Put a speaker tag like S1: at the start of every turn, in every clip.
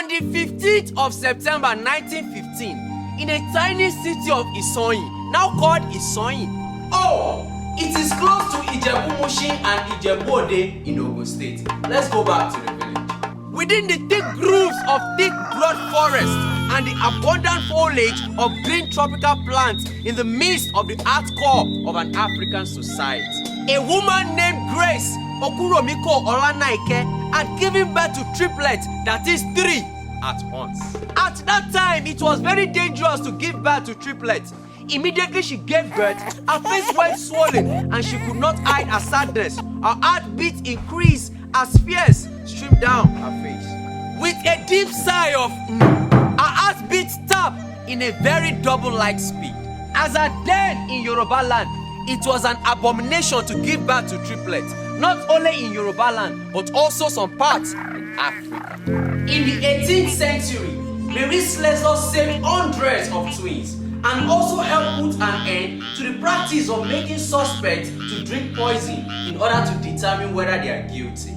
S1: On the 15th of September 1915, in a tiny city of Isoyin, now called Isoyin. Oh, it is close to Ijebu-Mushin and Ijebu-Ode in Ogun State. Let's go back to the village. Within the thick grooves of thick broad forest and the abundant foliage of green tropical plants in the midst of the art core of an African society, a woman named Grace Okuromiko Olanaike had given birth to triplets, that is 3, at once. At that time, it was very dangerous to give birth to triplets. Immediately she gave birth, her face went swollen and she could not hide her sadness. Her heartbeat increased as fears streamed down her face. With a deep sigh of her heartbeat stopped in a very double-like speed. As at then in Yoruba land, it was an abomination to give birth to triplets, not only in Yoruba land, but also some parts in Africa. In the 18th century, Mary Slessor saved hundreds of twins and also helped put an end to the practice of making suspects to drink poison in order to determine whether they are guilty.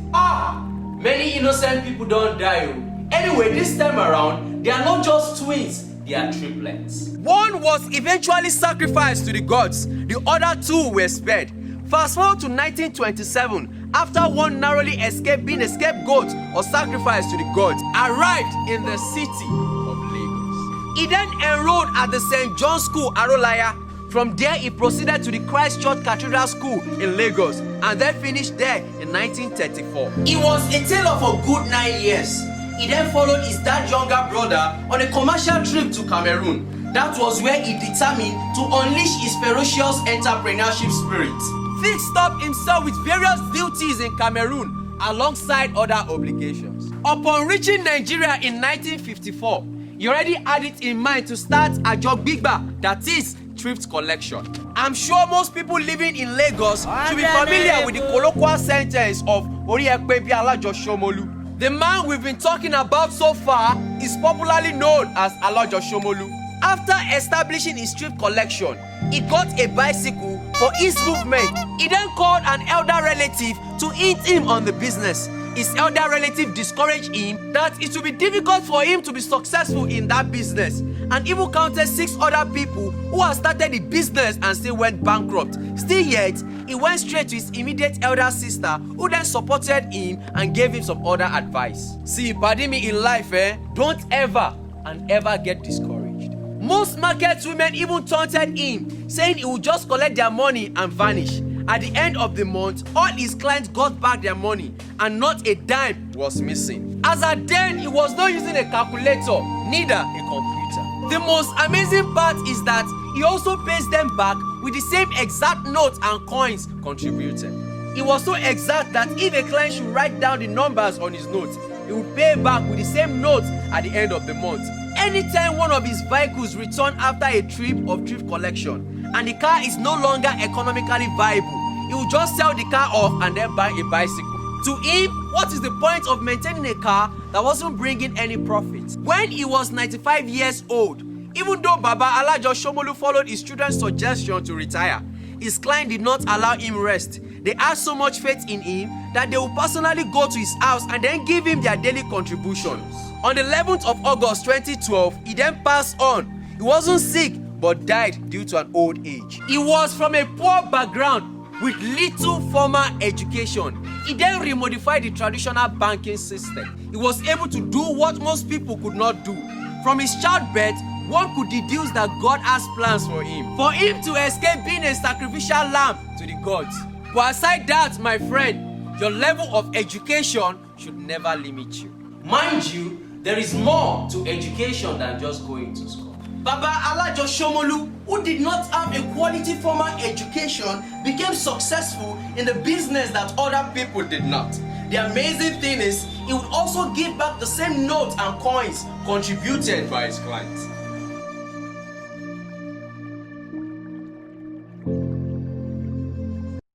S1: Many innocent people don't die. Anyway, this time around, they are not just twins, they are triplets. One was eventually sacrificed to the gods, the other 2 were spared. Fast forward to 1927, after one narrowly escaped being a scapegoat or sacrificed to the gods, arrived in the city of Lagos. He then enrolled at the St. John's School, Arolaya. From there, he proceeded to the Christ Church Cathedral School in Lagos and then finished there in 1934. It was a tale of a good 9 years. He then followed his dad's younger brother on a commercial trip to Cameroon. That was where he determined to unleash his ferocious entrepreneurship spirit. Fixed up himself with various duties in Cameroon alongside other obligations. Upon reaching Nigeria in 1954, he already had it in mind to start a Ajogbigba, that is, thrift collection. I'm sure most people living in Lagos should be familiar with the colloquial sentence of Oriepebi Alajo Shomolu. The man we've been talking about so far is popularly known as Alajo Shomolu. After establishing his thrift collection, he got a bicycle for his movement. He then called an elder relative to aid him on the business. His elder relative discouraged him that it would be difficult for him to be successful in that business, and even counted 6 other people who had started the business and still went bankrupt. Still yet, he went straight to his immediate elder sister, who then supported him and gave him some other advice. See, pardon me, in life, don't ever and ever get discouraged. Most market women even taunted him, saying he would just collect their money and vanish. At the end of the month, all his clients got back their money and not a dime was missing. As at then, he was not using a calculator, neither a computer. The most amazing part is that he also pays them back with the same exact notes and coins contributed. It was so exact that if a client should write down the numbers on his notes, he would pay back with the same notes at the end of the month. Anytime one of his vehicles returned after a trip of thrift collection and the car is no longer economically viable, he would just sell the car off and then buy a bicycle. To him, what is the point of maintaining a car that wasn't bringing any profit? When he was 95 years old, even though Baba Alajo Shomolu followed his children's suggestion to retire, his client did not allow him rest. They had so much faith in him that they would personally go to his house and then give him their daily contributions. On the 11th of August 2012, he then passed on. He wasn't sick but died due to an old age. He was from a poor background with little formal education. He then remodified the traditional banking system. He was able to do what most people could not do. From his childbirth, one could deduce that God has plans for him to escape being a sacrificial lamb to the gods. But aside that, my friend, your level of education should never limit you. Mind you, there is more to education than just going to school. Baba Alajo Shomolu, who did not have a quality formal education, became successful in the business that other people did not. The amazing thing is, he would also give back the same notes and coins contributed by his clients.